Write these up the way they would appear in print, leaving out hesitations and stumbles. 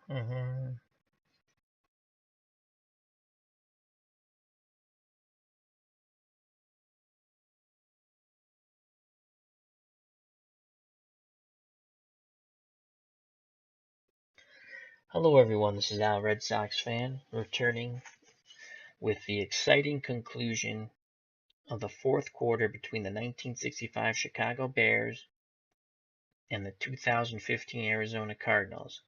Mm-hmm. Hello, everyone. This is Al, Red Sox fan, returning with the exciting conclusion of the fourth quarter between the 1965 Chicago Bears and the 2015 Arizona Cardinals.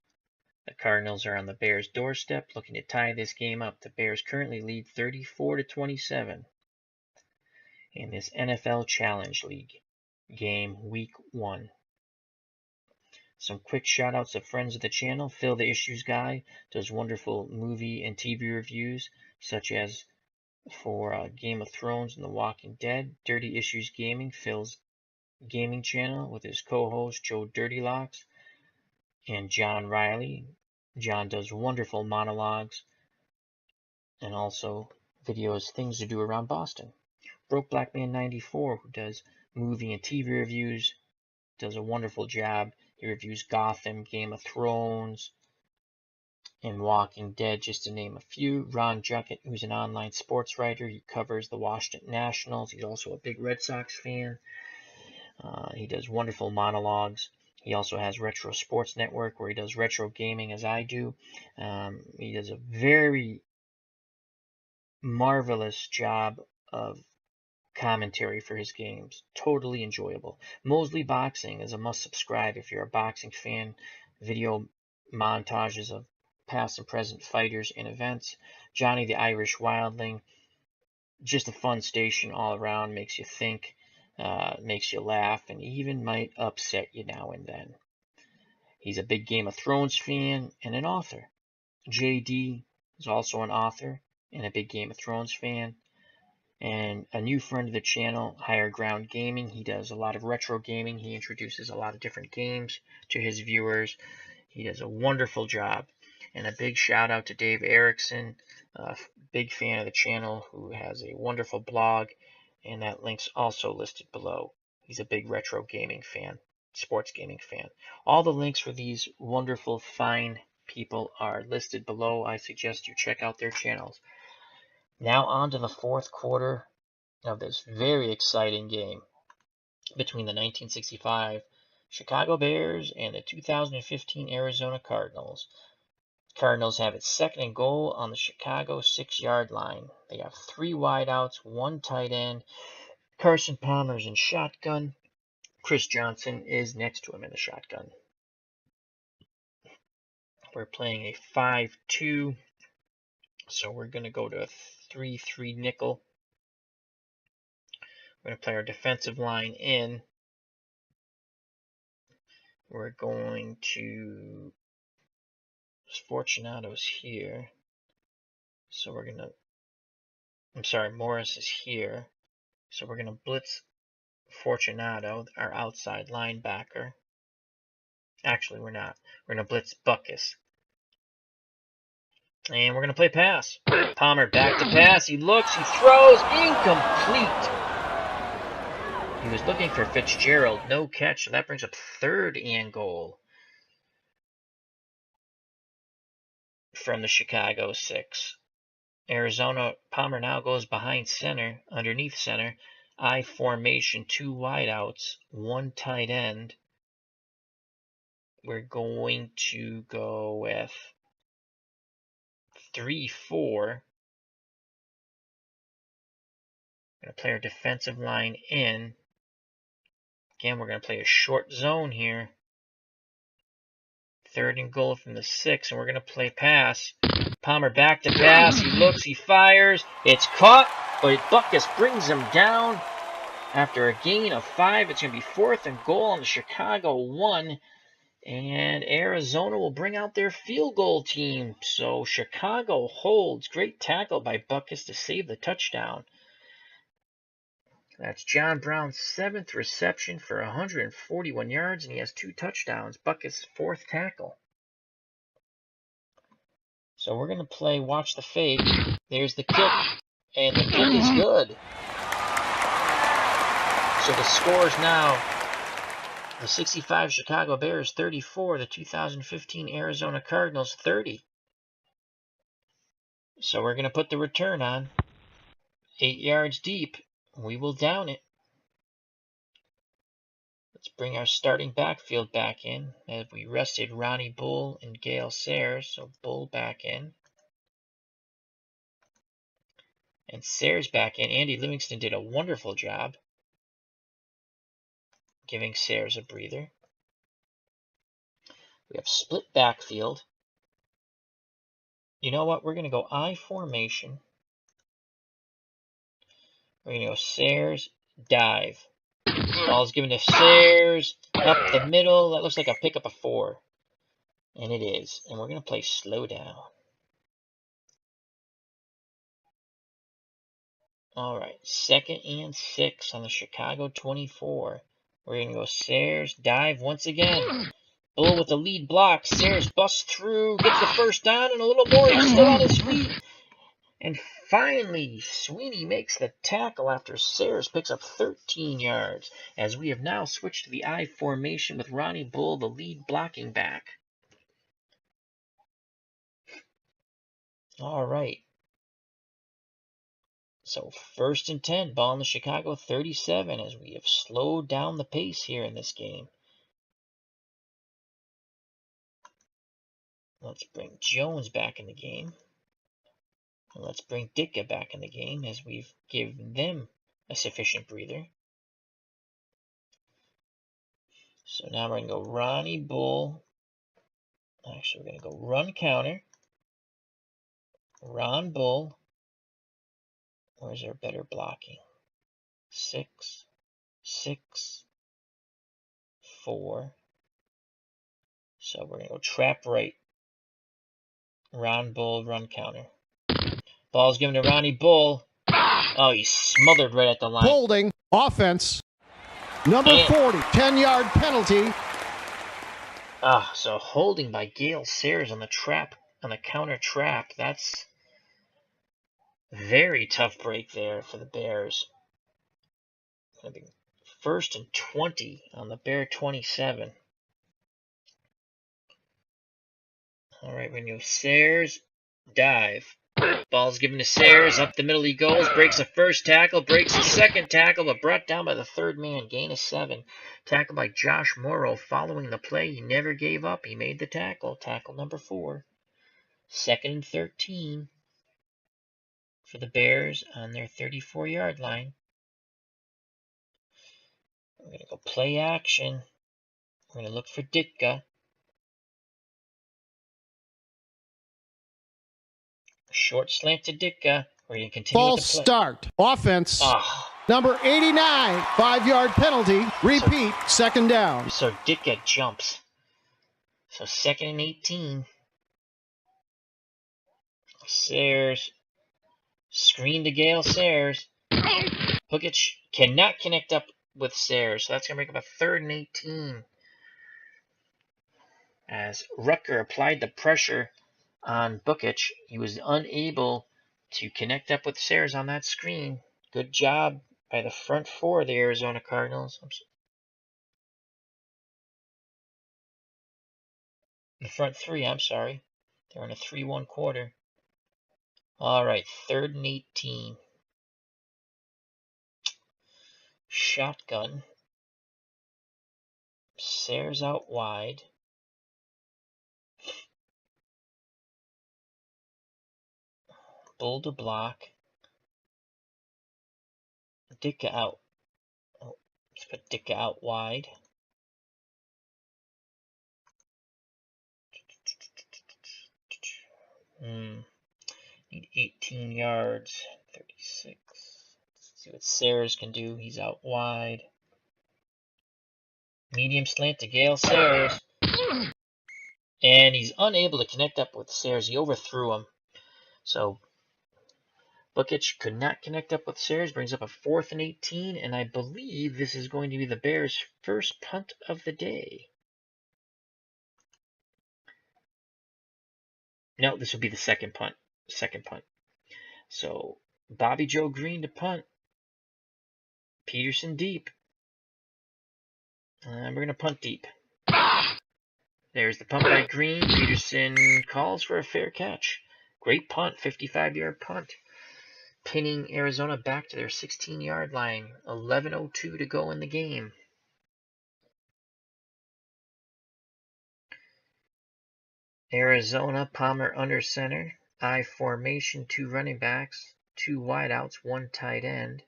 The Cardinals are on the Bears' doorstep looking to tie this game up. The Bears currently lead 34-27 in this NFL Challenge League game week 1. Some quick shout outs to friends of the channel. Phil the Issues Guy does wonderful movie and TV reviews, such as for Game of Thrones and The Walking Dead. Dirty Issues Gaming, Phil's gaming channel, with his co-host Joe Dirtylocks and John Riley. John does wonderful monologues and also videos, things to do around Boston. Broke Black Man 94, who does movie and TV reviews, does a wonderful job. He reviews Gotham, Game of Thrones, and Walking Dead, just to name a few. Ron Junkett, who's an online sports writer, he covers the Washington Nationals. He's also a big Red Sox fan. He does wonderful monologues. He also has Retro Sports Network, where he does retro gaming as I do. He does a very marvelous job of commentary for his games. Totally enjoyable. Mosley Boxing is a must subscribe if you're a boxing fan. Video montages of past and present fighters and events. Johnny the Irish Wildling, just a fun station all around, makes you think, makes you laugh, and even might upset you now and then. He's a big Game of Thrones fan and an author. JD is also an author and a big Game of Thrones fan. And a new friend of the channel, Higher Ground Gaming. He does a lot of retro gaming. He introduces a lot of different games to his viewers. He does a wonderful job. And a big shout out to Dave Erickson, a big fan of the channel, who has a wonderful blog, and that link's also listed below. He's a big retro gaming fan, sports gaming fan. All the links for these wonderful, fine people are listed below. I suggest you check out their channels. Now on to the fourth quarter of this very exciting game between the 1965 Chicago Bears and the 2015 Arizona Cardinals. Cardinals have it 2nd and goal on the Chicago 6-yard line. They have 3 wideouts, 1 tight end. Carson Palmer's in shotgun. Chris Johnson is next to him in the shotgun. We're playing a 5-2, so we're going to go to a 3-3 nickel. We're going to play our defensive line in. We're going to, Fortunato's here. So we're going to, Morris is here. So we're going to blitz Fortunato, our outside linebacker. Actually, we're not. We're going to blitz Buckus. And we're going to play pass. Palmer back to pass. He looks, he throws, incomplete. He was looking for Fitzgerald, no catch, so that brings up 3rd and goal from the Chicago 6. Arizona, Palmer now goes behind center, underneath center. I formation, 2 wideouts, 1 tight end. We're going to go with 3-4. We're going to play our defensive line in. Again, we're going to play a short zone here. 3rd and goal from the 6, and we're going to play pass. Palmer back to pass. He looks, he fires. It's caught, but Buckus brings him down. After a gain of 5, it's going to be 4th and goal on the Chicago 1. And Arizona will bring out their field goal team. So Chicago holds. Great tackle by Buckus to save the touchdown. That's John Brown's 7th reception for 141 yards, and he has 2 touchdowns. Buckus' 4th tackle. So we're going to play watch the fake. There's the kick, and the kick is good. So the score is now The 65 Chicago Bears 34, the 2015 Arizona Cardinals 30. So we're going to put the return on. 8 yards deep. We will down it. Let's bring our starting backfield back in as we rested Ronnie Bull and Gale Sayers. So Bull back in. And Sayers back in. Andy Livingston did a wonderful job giving Sayers a breather. We have split backfield. You know what? We're going to go I formation. We're going to go Sayers, dive. Ball's given to Sayers, up the middle. That looks like a pickup of 4. And it is. And we're going to play slow down. All right, 2nd and 6 on the Chicago 24. We're going to go Sayers, dive once again. Bull with the lead block. Sayers busts through, gets the first down, and a little more. He's still on his feet. And finally, Sweeney makes the tackle after Sayers picks up 13 yards, as we have now switched to the I formation with Ronnie Bull, the lead blocking back. All right. So 1st and 10, ball in the Chicago 37, as we have slowed down the pace here in this game. Let's bring Jones back in the game. And let's bring Ditka back in the game as we've given them a sufficient breather. So now we're going to go Ronnie Bull. Actually, we're going to go run counter. Ron Bull. Where's our better blocking? 6, 6, 4. So we're going to go trap right. Ron Bull, run counter. Ball's given to Ronnie Bull. Oh, he's smothered right at the line. Holding, offense. Number 40, 10-yard penalty. So holding by Gale Sayers on the trap, on the counter trap. That's very tough break there for the Bears. Gonna be 1st and 20 on the Bear 27. All right, we're gonna go Sayers, dive. Ball's given to Sayers, up the middle he goes, breaks the first tackle, breaks the second tackle, but brought down by the 3rd man, gain of 7. Tackle by Josh Morrow. Following the play, he never gave up. He made the tackle, tackle number 4. 2nd and 13 for the Bears on their 34-yard line. We're going to go play action. We're going to look for Ditka. Short slant to Ditka. We're going to continue False with the play. Start. Offense. Number 89, 5-yard penalty. Repeat, 2nd down. So Ditka jumps. So 2nd and 18. Sayers. Screen to Gale Sayers. Pukic cannot connect up with Sayers. So that's going to make up a 3rd and 18. As Rutger applied the pressure on Bukic, he was unable to connect up with Sayers on that screen. Good job by the front 4 of the Arizona Cardinals. The front 3, I'm sorry. They're in a 3-1 quarter. All right, 3rd and 18. Shotgun. Sayers out wide. Bull to block. Ditka out. Oh, let's put Ditka out wide. Need 18 yards. 36. Let's see what Sayers can do. He's out wide. Medium slant to Gale Sayers. And he's unable to connect up with Sayers. He overthrew him. So Bukic could not connect up with Sayers. Brings up a 4th and 18. And I believe this is going to be the Bears' first punt of the day. No, this will be the second punt. So Bobby Joe Green to punt. Peterson deep. We're going to punt deep. There's the punt by Green. Peterson calls for a fair catch. Great punt, 55-yard punt. Pinning Arizona back to their 16-yard line. 11:02 to go in the game. Arizona, Palmer under center. I formation, 2 running backs, 2 wideouts, 1 tight end.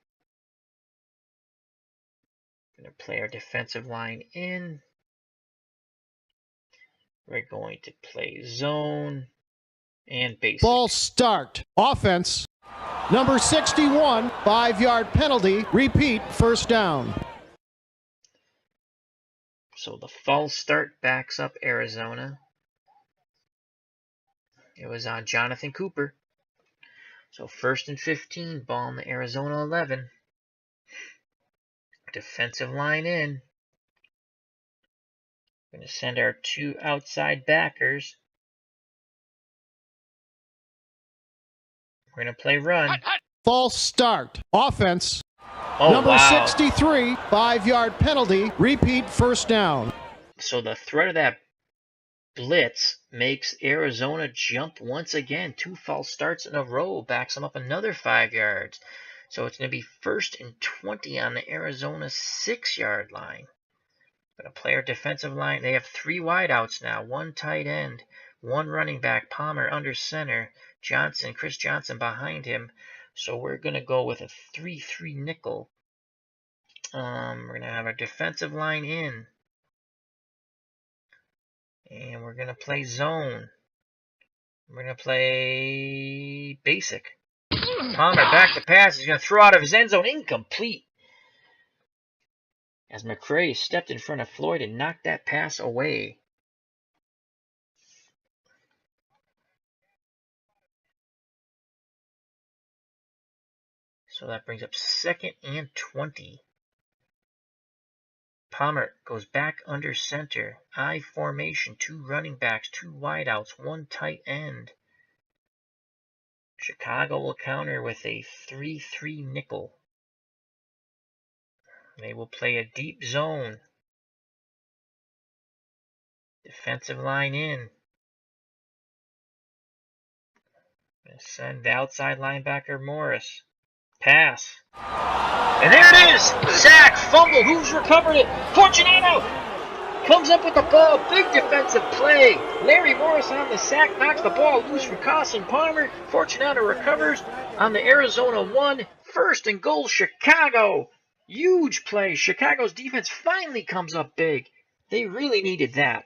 Going to play our defensive line in. We're going to play zone and basic. Ball start. Offense. Number 61, 5-yard penalty. Repeat, first down. So the false start backs up Arizona. It was on Jonathan Cooper. So 1st and 15, ball in the Arizona 11. Defensive line in. Going to send our 2 outside backers. We're going to play run. False start. Offense. Oh, Number wow. 63, 5-yard penalty. Repeat, first down. So the threat of that blitz makes Arizona jump once again. 2 false starts in a row. Backs them up another 5 yards. So it's going to be 1st and 20 on the Arizona 6-yard line. Going to play our defensive line. They have 3 wideouts now. 1 tight end, 1 running back. Palmer under center. Chris Johnson behind him. So we're going to go with a 3-3 nickel. We're going to have our defensive line in. And we're going to play zone. We're going to play basic. Palmer back to pass. He's going to throw out of his end zone. Incomplete. As McCray stepped in front of Floyd and knocked that pass away. So that brings up 2nd and 20. Palmer goes back under center. I formation, 2 running backs, 2 wideouts, 1 tight end. Chicago will counter with a 3-3 nickel. They will play a deep zone. Defensive line in. Send the outside linebacker Morris. Pass. And there it is! Sack, fumble. Who's recovered it? Fortunato comes up with the ball. Big defensive play. Larry Morris on the sack, knocks the ball loose from Carson Palmer. Fortunato recovers on the Arizona 1. 1st and goal, Chicago. Huge play. Chicago's defense finally comes up big. They really needed that.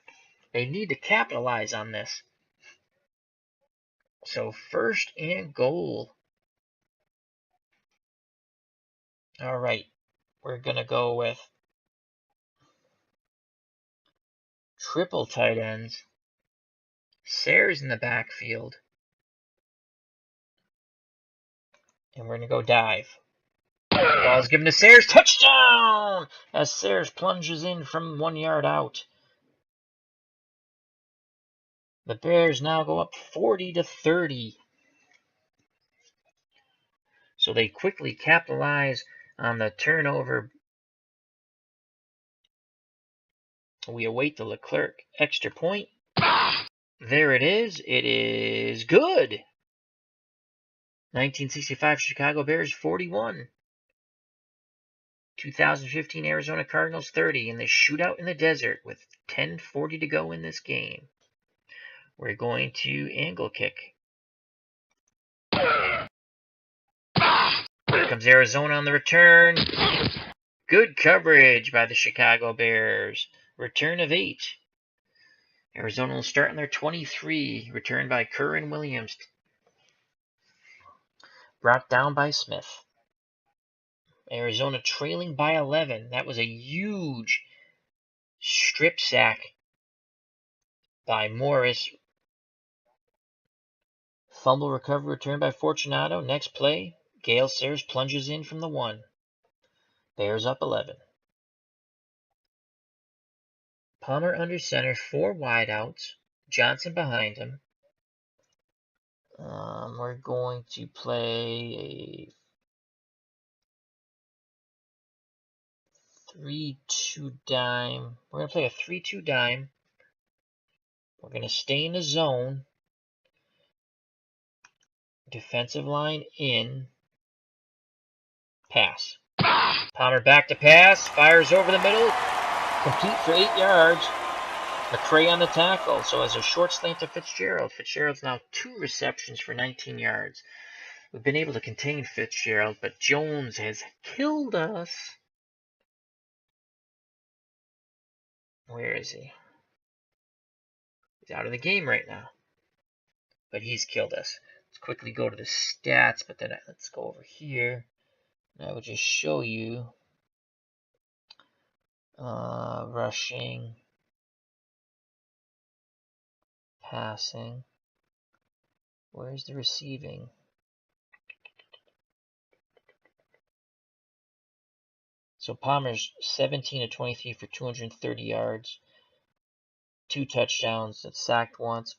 They need to capitalize on this. So 1st and goal. All right. We're going to go with triple tight ends. Sayers in the backfield. And we're going to go dive. Ball's given to Sayers. Touchdown! As Sayers plunges in from 1 yard out. The Bears now go up 40-30. So they quickly capitalize on the turnover. We await the Leclerc extra point. There it is. It is good. 1965 Chicago Bears 41. 2015 Arizona Cardinals 30 in the shootout in the desert with 10:40 to go in this game. We're going to angle kick. Here comes Arizona on the return. Good coverage by the Chicago Bears. Return of 8. Arizona will start on their 23. Returned by Curran Williams. Brought down by Smith. Arizona trailing by 11. That was a huge strip sack by Morris. Fumble recovery returned by Fortunato. Next play, Gale Sayers plunges in from the 1. Bears up 11. Palmer under center, 4 wideouts. Johnson behind him. We're going to play a 3-2 dime. We're going to play a 3-2 dime. We're going to stay in the zone. Defensive line in. Pass. Palmer back to pass. Fires over the middle. Complete for 8 yards. McCray on the tackle. So as a short slant to Fitzgerald. Fitzgerald's now 2 receptions for 19 yards. We've been able to contain Fitzgerald, but Jones has killed us. Where is he? He's out of the game right now. But he's killed us. Let's quickly go to the stats, but then let's go over here. And I will just show you rushing, passing. Where's the receiving? So Palmer's 17 of 23 for 230 yards, 2 touchdowns, that's sacked once.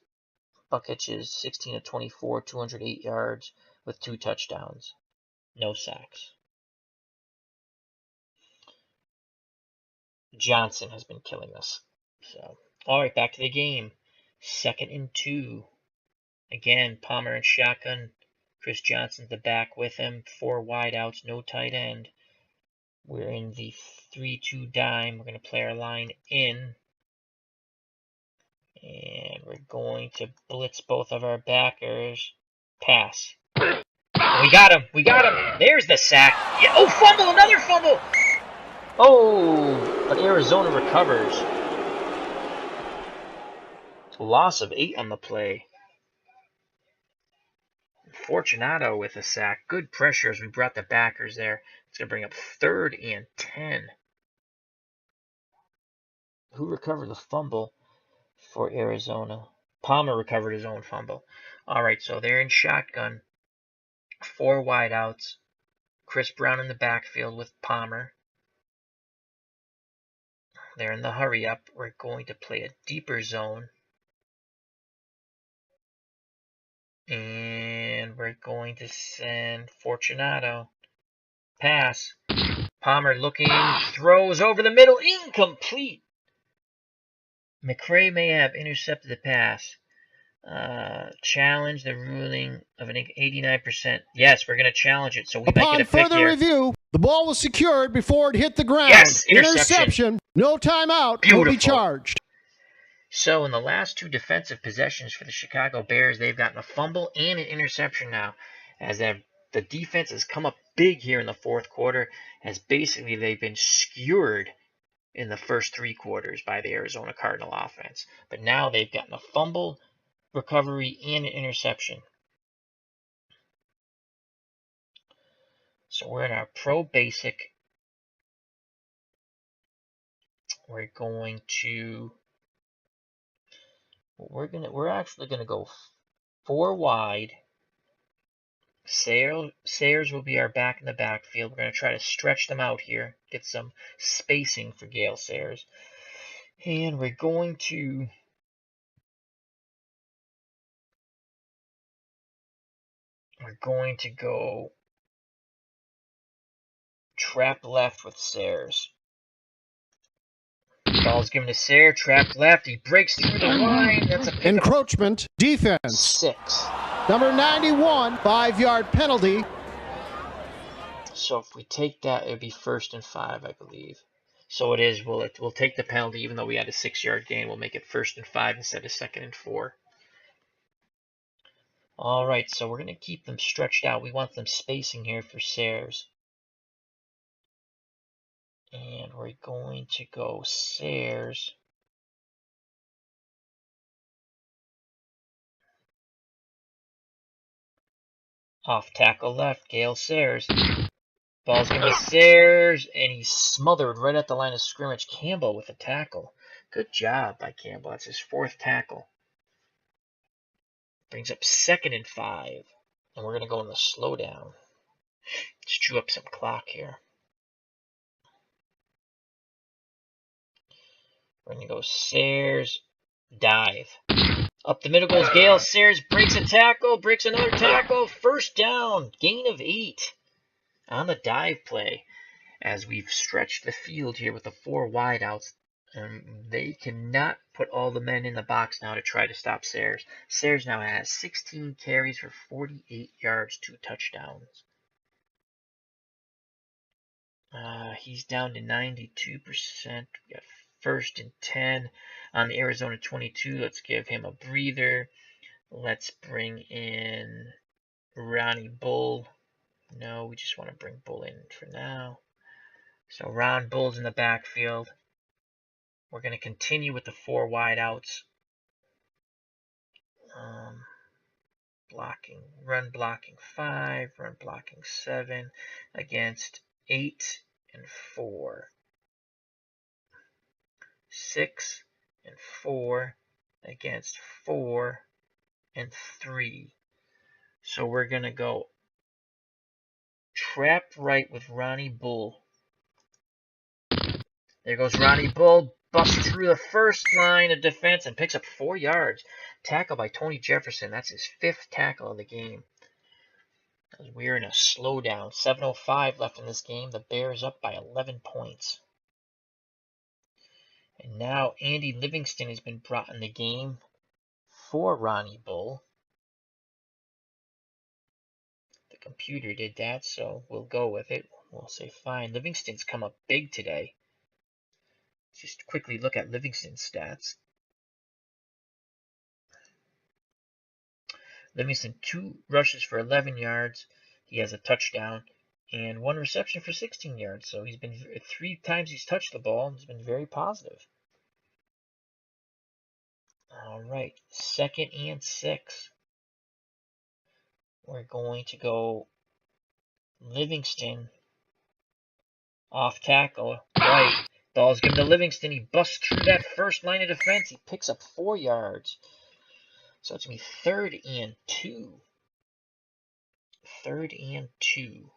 Buckich is 16 of 24, 208 yards with 2 touchdowns, no sacks. Johnson has been killing us. So, all right, back to the game. 2nd and 2. Again, Palmer and shotgun. Chris Johnson's the back with him. 4 wideouts, no tight end. We're in the 3-2 dime. We're going to play our line in. And we're going to blitz both of our backers. Pass. We got him. We got him. There's the sack. Yeah. Oh, fumble. Another fumble. Oh, but Arizona recovers. Loss of 8 on the play. Fortunato with a sack. Good pressure as we brought the backers there. It's going to bring up 3rd and 10. Who recovered the fumble for Arizona? Palmer recovered his own fumble. All right, so they're in shotgun. 4 wideouts. Chris Brown in the backfield with Palmer. They're in the hurry up. We're going to play a deeper zone. And we're going to send Fortunato. Pass. Palmer looking, throws over the middle, incomplete. McCray may have intercepted the pass. Challenge the ruling of an 89%. Yes, we're going to challenge it, so we might get a pick Upon further here. review, the ball was secured before it hit the ground. Yes, interception. No timeout. Beautiful. Will be charged. So in the last 2 defensive possessions for the Chicago Bears, they've gotten a fumble and an interception now, as the defense has come up big here in the 4th quarter, as basically they've been skewered in the first 3 quarters by the Arizona Cardinal offense. But now they've gotten a fumble, recovery, and an interception. So we're in our pro basic. We're going to we're actually gonna go 4 wide. Sayers will be our back in the backfield. We're going to try to stretch them out here, get some spacing for Gale Sayers. And we're going to go trap left with Sayers. Ball's given to Sayers, trap left. He breaks through the line. That's a pick. Encroachment defense. 6. Number 91, 5-yard penalty. So if we take that, it would be 1st and 5, I believe. So it is. We'll take the penalty, even though we had a 6-yard gain. We'll make it 1st and 5 instead of 2nd and 4. All right, so we're going to keep them stretched out. We want them spacing here for Sayers. And we're going to go Sayers. Off tackle left, Gale Sayers. Ball's going to Sayers, and he's smothered right at the line of scrimmage. Campbell with a tackle. Good job by Campbell. That's his 4th tackle. Brings up 2nd and 5. And we're going to go in the slowdown. Let's chew up some clock here. We're going to go Sayers, dive. Up the middle goes Gale Sayers, breaks a tackle, breaks another tackle. 1st down, gain of 8 on the dive play. as we've stretched the field here with the 4 wideouts. They cannot put all the men in the box now to try to stop Sayers. Sayers now has 16 carries for 48 yards, 2 touchdowns. He's down to 92%. We got 1st and 10 on the Arizona 22. Let's give him a breather. Let's bring in Ronnie Bull. No, we just want to bring Bull in for now. So Ron Bull's in the backfield. We're going to continue with the 4 wideouts. Run blocking 5, run blocking 7 against 8 and 4. 6 and 4 against 4 and 3. So we're going to go trap right with Ronnie Bull. There goes Ronnie Bull, busts through the first line of defense and picks up 4 yards. Tackle by Tony Jefferson. That's his 5th tackle of the game. We're in a slowdown. 7:05 left in this game. The Bears up by 11 points. And now Andy Livingston has been brought in the game for Ronnie Bull. The computer did that, so we'll go with it. We'll say fine. Livingston's come up big today. Just quickly look at Livingston's stats. Livingston 2 rushes for 11 yards. He has a touchdown and 1 reception for 16 yards. So he's been 3 times he's touched the ball and he's been very positive. All right, 2nd and 6. We're going to go Livingston off tackle. Right. Ball's given to Livingston. He busts through that first line of defense. He picks up 4 yards. So it's going to be 3rd and 2. 3rd and 2.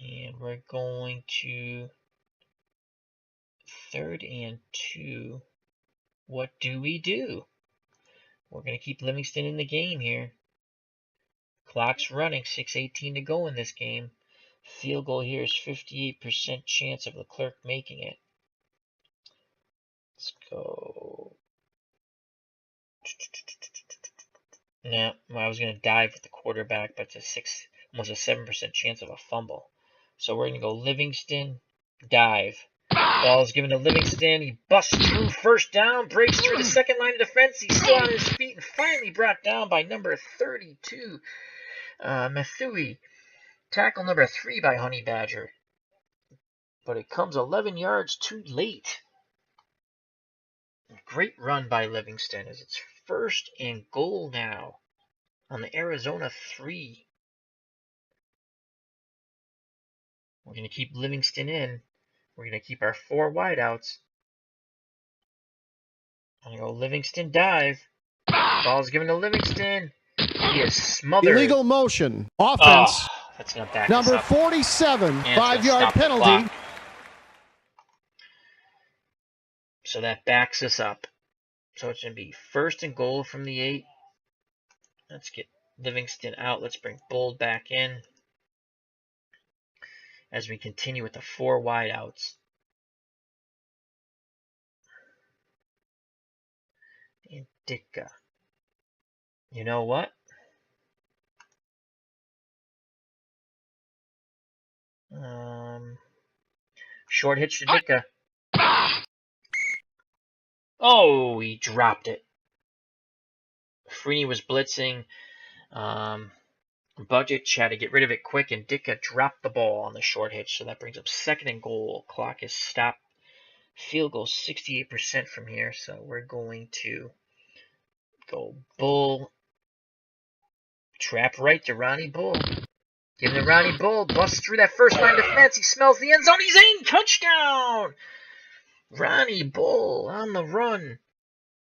And we're going to 3rd and 2. What do we do? We're going to keep Livingston in the game here. Clock's running. 6:18 to go in this game. Field goal here is 58% chance of Leclerc making it. Let's go. Nah, I was going to dive with the quarterback, but it's almost a 7% chance of a fumble. So we're going to go Livingston, dive. Ball's given to Livingston. He busts through first down, breaks through the second line of defense. He's still on his feet and finally brought down by number 32, Mathui. Tackle number 3 by Honey Badger. But it comes 11 yards too late. Great run by Livingston as it's 1st and goal now on the Arizona 3. We're going to keep Livingston in. We're going to keep our 4 wideouts. I'm going to go Livingston dive. Ball's given to Livingston. He is smothered. Illegal motion. Offense. That's going to back Number us up. 47, 5-yard penalty. So that backs us up. So it's going to be 1st and goal from the 8. Let's get Livingston out. Let's bring Bull back in as we continue with the 4 wideouts. And Ditka. You know what? Short hitch to Ditka. Oh, he dropped it. Freeney was blitzing. Budget had to get rid of it quick, and Ditka dropped the ball on the short hitch. So that brings up 2nd and goal. Clock is stopped. Field goal 68% from here. So we're going to go Bull. Trap right to Ronnie Bull. Give him to Ronnie Bull. Busts through that first line of defense. He smells the end zone. He's in. Touchdown. Ronnie Bull on the run.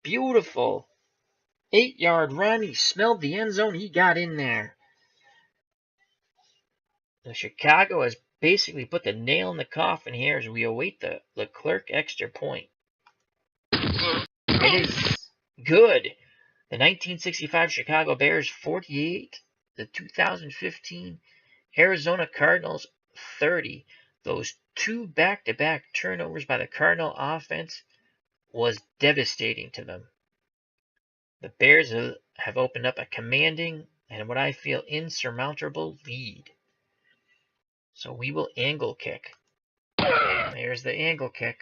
Beautiful. 8-yard run. He smelled the end zone. He got in there. The Chicago has basically put the nail in the coffin here as we await the Leclerc extra point. It is good. The 1965 Chicago Bears 48. The 2015 Arizona Cardinals 30. Those two back-to-back turnovers by the Cardinal offense was devastating to them. The Bears have opened up a commanding and what I feel insurmountable lead. So we will angle kick. There's the angle kick.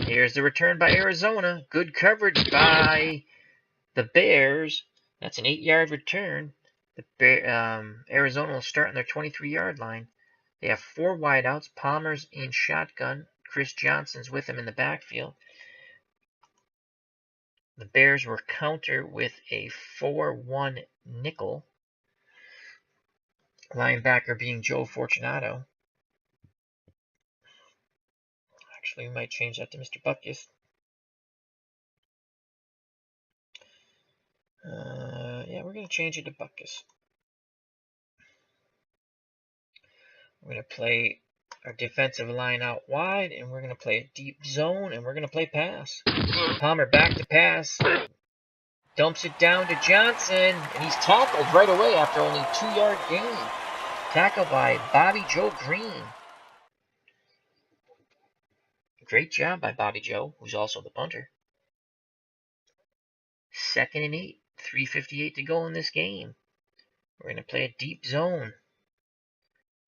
Here's the return by Arizona. Good coverage by the Bears. That's an 8-yard return. Arizona will start on their 23-yard line. They have 4 wideouts. Palmer's in shotgun. Chris Johnson's with him in the backfield. The Bears will counter with a 4-1 nickel. Linebacker being Joe Fortunato. Actually, we might change that to Mr. Butkus. Yeah, we're going to change it to Butkus. We're going to play our defensive line out wide, and we're going to play a deep zone, and we're going to play pass. Palmer back to pass. Dumps it down to Johnson, and he's tackled right away after only 2-yard gain. Tackled by Bobby Joe Green. Great job by Bobby Joe, who's also the punter. 2nd and 8. 3:58 to go in this game. We're going to play a deep zone.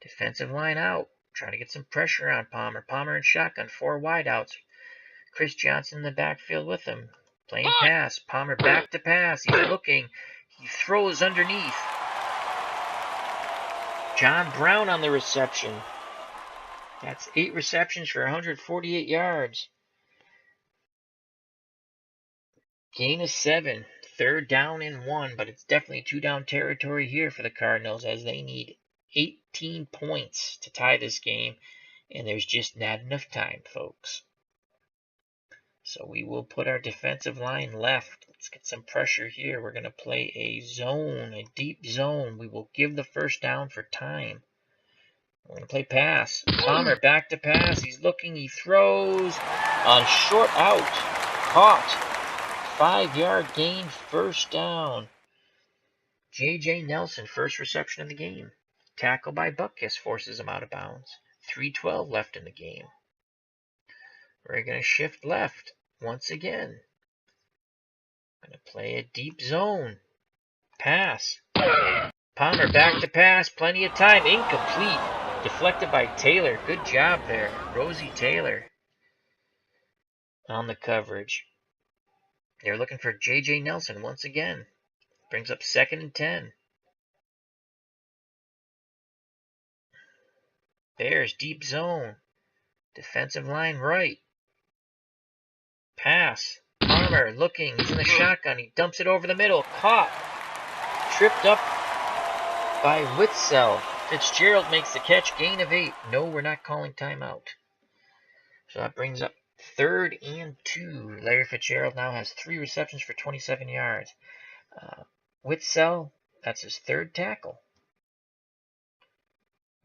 Defensive line out. Trying to get some pressure on Palmer. Palmer in shotgun. 4 wideouts. Chris Johnson in the backfield with him. Playing pass. Palmer back to pass. He's looking. He throws underneath. John Brown on the reception. That's 8 receptions for 148 yards. Gain of 7. 3rd down and 1, but it's definitely 2-down territory here for the Cardinals as they need 18 points to tie this game, and there's just not enough time, folks. So we will put our defensive line left. Let's get some pressure here. We're going to play a zone, a deep zone. We will give the 1st down for time. We're going to play pass. Palmer back to pass. He's looking. He throws on short out. Caught. 5-yard gain, 1st down. J.J. Nelson, 1st reception of the game. Tackle by Butkus forces him out of bounds. 3:12 left in the game. We're going to shift left once again. Going to play a deep zone. Pass. Palmer back to pass. Plenty of time. Incomplete. Deflected by Taylor. Good job there. Rosie Taylor on the coverage. They're looking for J.J. Nelson once again. Brings up 2nd and 10. Bears deep zone. Defensive line right. Pass. Palmer looking. He's in the shotgun. He dumps it over the middle. Caught. Tripped up by Witzel. Fitzgerald makes the catch. Gain of 8. No, we're not calling timeout. So that brings up 3rd and 2. Larry Fitzgerald now has 3 receptions for 27 yards. Witzel, that's his 3rd tackle.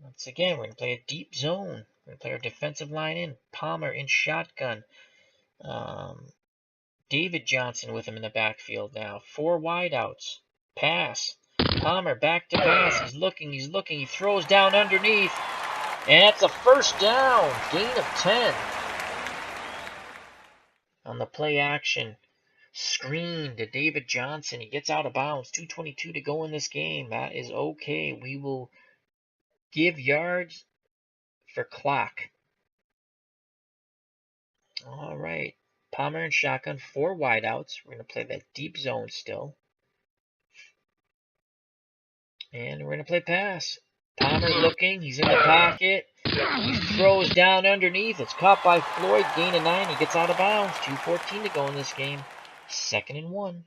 Once again, we're going to play a deep zone. We're going to play our defensive line in. Palmer in shotgun. David Johnson with him in the backfield now. 4 wideouts. Pass. Palmer back to pass. He's looking. He throws down underneath. And that's a 1st down. Gain of 10. On the play action. Screen to David Johnson. He gets out of bounds. 2:22 to go in this game. That is okay. We will give yards for clock. All right. Palmer and shotgun. 4 wideouts. We're going to play that deep zone still. And we're going to play pass. Palmer looking. He's in the pocket. He throws down underneath. It's caught by Floyd. Gain of 9. He gets out of bounds. 2:14 to go in this game. 2nd and 1.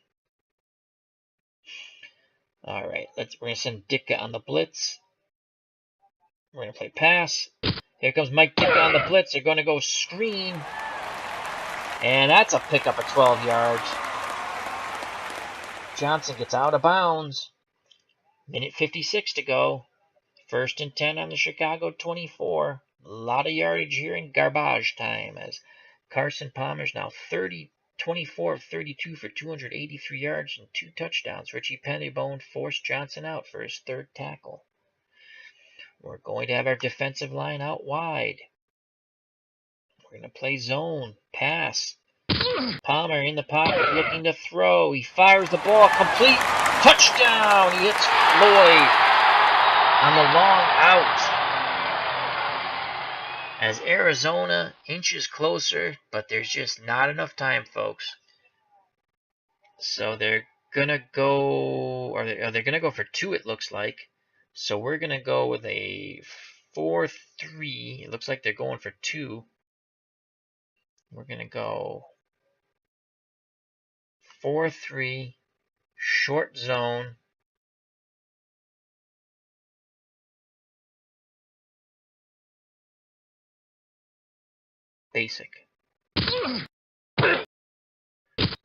All right. We're going to send Ditka on the blitz. We're going to play pass. Here comes Mike Ditka on the blitz. They're going to go screen. And that's a pickup of 12 yards. Johnson gets out of bounds. Minute 56 to go. 1st and 10 on the Chicago 24. A lot of yardage here in garbage time as Carson Palmer's now 24 of 32 for 283 yards and 2 touchdowns. Richie Pettibone forced Johnson out for his 3rd tackle. We're going to have our defensive line out wide. We're going to play zone. Pass. Palmer in the pocket looking to throw. He fires the ball. Complete. Touchdown. He hits Floyd on the long out. As Arizona inches closer, but there's just not enough time, folks. So they're going to go, or they're going to go for 2, it looks like. So we're going to go with a 4-3. It looks like they're going for 2. We're going to go 4-3, short zone. Basic.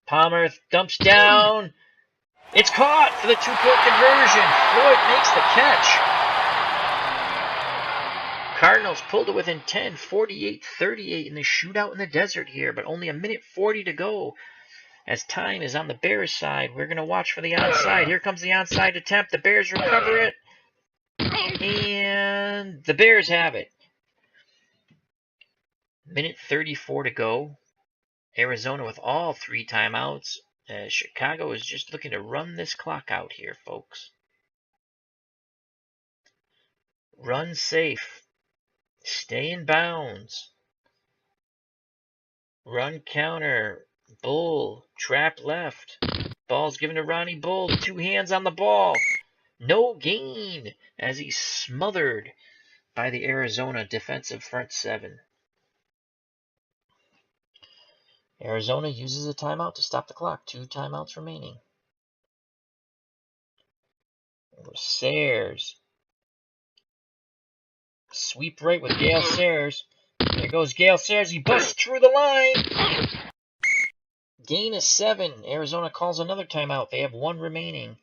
Palmer dumps down. It's caught for the 2-point conversion. Floyd makes the catch. Cardinals pulled it within 10, 48-38 in the shootout in the desert here, but only 1:40 to go. As time is on the Bears side, we're going to watch for the onside. Here comes the onside attempt. The Bears recover it. And the Bears have it. 1:34 to go. Arizona with all 3 timeouts. Chicago is just looking to run this clock out here, folks. Run safe. Stay in bounds. Run counter. Bull. Trap left. Ball's given to Ronnie Bull. 2 hands on the ball. No gain as he's smothered by the Arizona defensive front 7. Arizona uses a timeout to stop the clock. 2 timeouts remaining. Sayers. Sweep right with Gale Sayers. There goes Gale Sayers. He busts through the line. Gain is 7. Arizona calls another timeout. They have 1 remaining.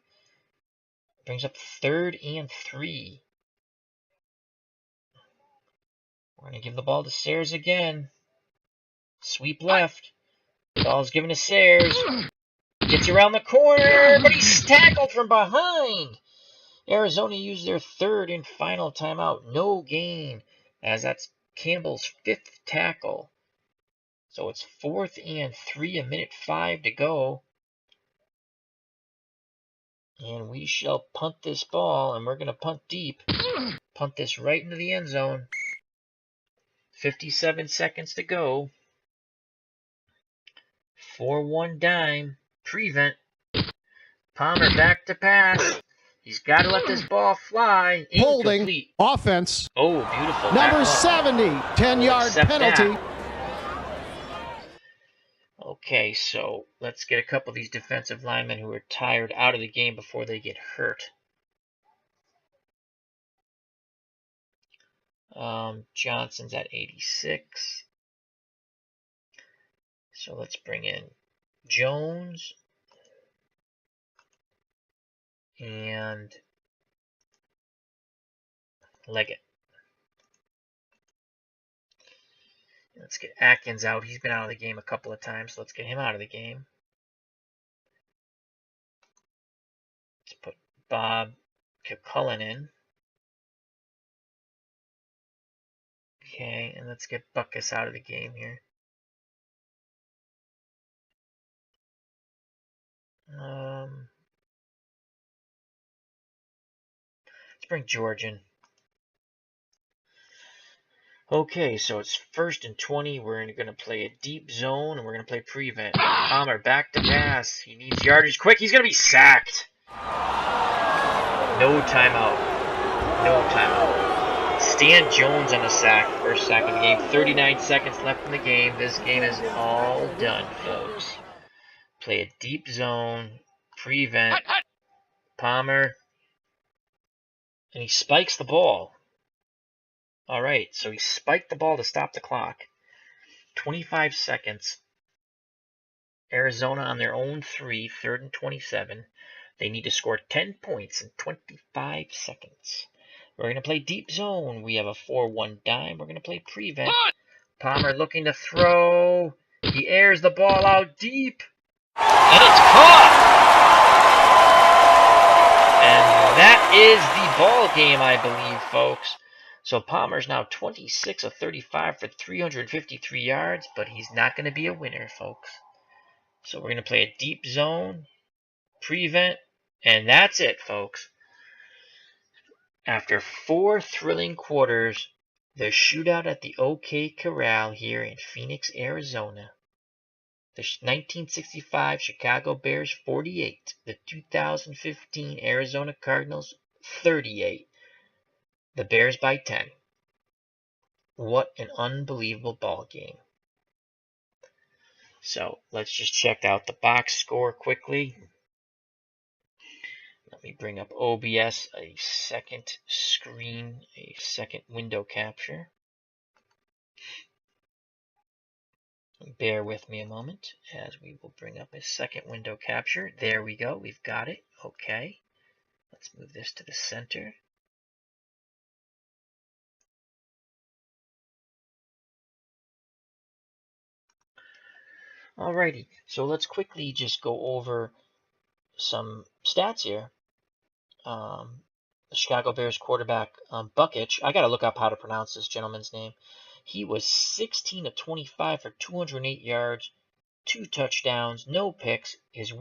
Brings up 3rd and 3. We're going to give the ball to Sayers again. Sweep left. Ball's given to Sayers. Gets around the corner, but he's tackled from behind. Arizona used their 3rd and final timeout. No gain, as that's Campbell's 5th tackle. So it's 4th and 3, 1:05 to go. And we shall punt this ball, and we're going to punt deep. Punt this right into the end zone. 57 seconds to go. 4-1 dime. Prevent. Palmer back to pass. He's got to let this ball fly. Holding. Incomplete. Offense. Oh, beautiful. Number 70. 10-yard penalty. That. Okay, so let's get a couple of these defensive linemen who are tired out of the game before they get hurt. Johnson's at 86. So let's bring in Jones and Leggett. Let's get Atkins out. He's been out of the game a couple of times, so let's get him out of the game. Let's put Bob Cullen in. Okay, and let's get Buckus out of the game here. Let's bring George in. Okay, so it's 1st and 20. We're going to play a deep zone, and we're going to play prevent. Palmer back to pass. He needs yardage quick. He's going to be sacked. No timeout. No timeout. Stan Jones on the sack. First sack of the game. 39 seconds left in the game. This game is all done, folks. Play a deep zone. Prevent. Palmer. And he spikes the ball. All right, so he spiked the ball to stop the clock. 25 seconds. Arizona on their own 3, 3rd and 27. They need to score 10 points in 25 seconds. We're going to play deep zone. We have a 4-1 dime. We're going to play prevent. Palmer looking to throw. He airs the ball out deep. And it's caught! And that is the ball game, I believe, folks. So Palmer's now 26 of 35 for 353 yards, but he's not going to be a winner, folks. So we're going to play a deep zone, prevent, and that's it, folks. After 4 thrilling quarters, the shootout at the OK Corral here in Phoenix, Arizona. The 1965 Chicago Bears 48, the 2015 Arizona Cardinals 38. The Bears by 10. What an unbelievable ball game. So let's just check out the box score quickly. Let me bring up OBS, a second screen, a second window capture. Bear with me a moment as we will bring up a second window capture. There we go. We've got it. Okay. Let's move this to the center. Alrighty. So let's quickly just go over some stats here. The Chicago Bears quarterback, Buckich. I got to look up how to pronounce this gentleman's name. He was 16 of 25 for 208 yards, 2 touchdowns, no picks. His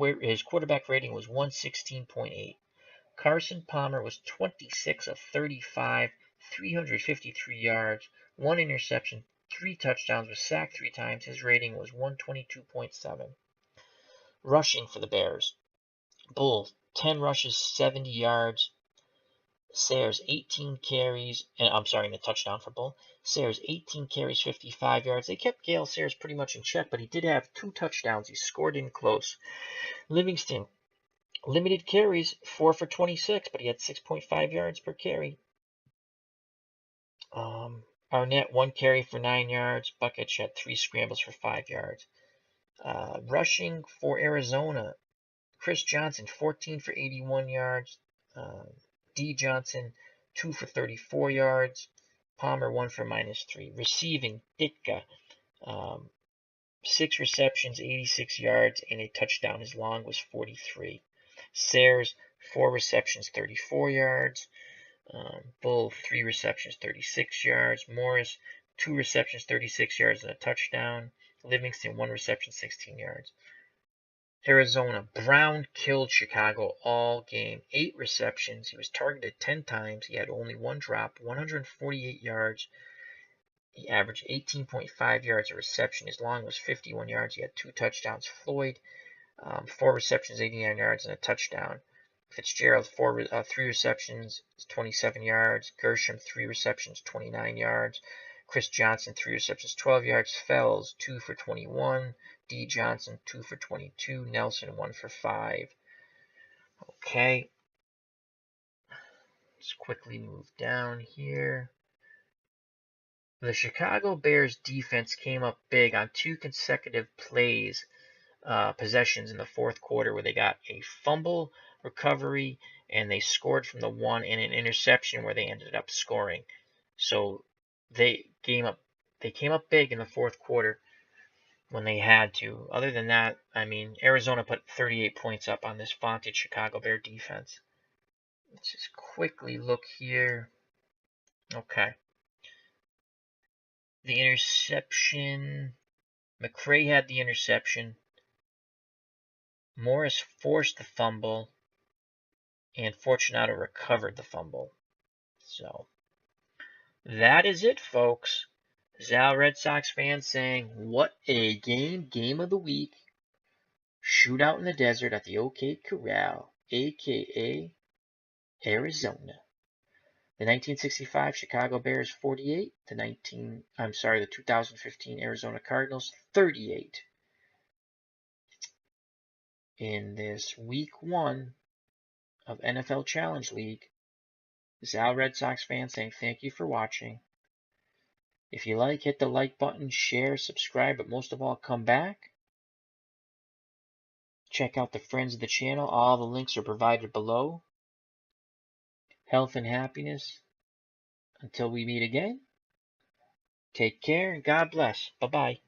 quarterback rating was 116.8. Carson Palmer was 26 of 35, 353 yards, 1 interception, 3 touchdowns, was sacked 3 times. His rating was 122.7. Rushing for the Bears. Bull, 10 rushes, 70 yards. Sayers, 18 carries, and a touchdown for Bull. Sayers, 18 carries, 55 yards. They kept Gale Sayers pretty much in check, but he did have 2 touchdowns. He scored in close. Livingston, limited carries, 4 for 26, but he had 6.5 yards per carry. Arnett, 1 carry for 9 yards. Buckich had 3 scrambles for 5 yards. Rushing for Arizona, Chris Johnson, 14 for 81 yards. D. Johnson, 2 for 34 yards. Palmer, 1 for -3. Receiving, Ditka, 6 receptions, 86 yards, and a touchdown. His long was 43. Sayers, 4 receptions, 34 yards. Bull, 3 receptions, 36 yards. Morris, 2 receptions, 36 yards, and a touchdown. Livingston, 1 reception, 16 yards. Arizona, Brown killed Chicago all game. 8 receptions. He was targeted 10 times. He had only 1 drop, 148 yards. He averaged 18.5 yards a reception. His long was 51 yards. He had 2 touchdowns. Floyd, 4 receptions, 89 yards, and a touchdown. Fitzgerald, 3 receptions, 27 yards. Gershom, 3 receptions, 29 yards. Chris Johnson, 3 receptions, 12 yards. Fells, 2 for 21. D. Johnson, 2 for 22. Nelson, 1 for 5. Okay. Let's quickly move down here. The Chicago Bears defense came up big on 2 consecutive possessions in the fourth quarter where they got a fumble recovery and they scored from the 1 and an interception where they ended up scoring. So they came up big in the fourth quarter when they had to. Other than that, I mean, Arizona put 38 points up on this vaunted Chicago Bear defense. Let's just quickly look here. Okay. The interception. McCray had the interception. Morris forced the fumble. And Fortunato recovered the fumble. So that is it, folks. Zal Red Sox fans saying, what a game of the week. Shootout in the desert at the OK Corral, a.k.a. Arizona. The 1965 Chicago Bears 48, the 2015 Arizona Cardinals 38. In this week 1 of NFL Challenge League, Zal Red Sox fans saying thank you for watching. If you like, hit the like button, share, subscribe, but most of all, come back. Check out the friends of the channel. All the links are provided below. Health and happiness. Until we meet again, take care and God bless. Bye-bye.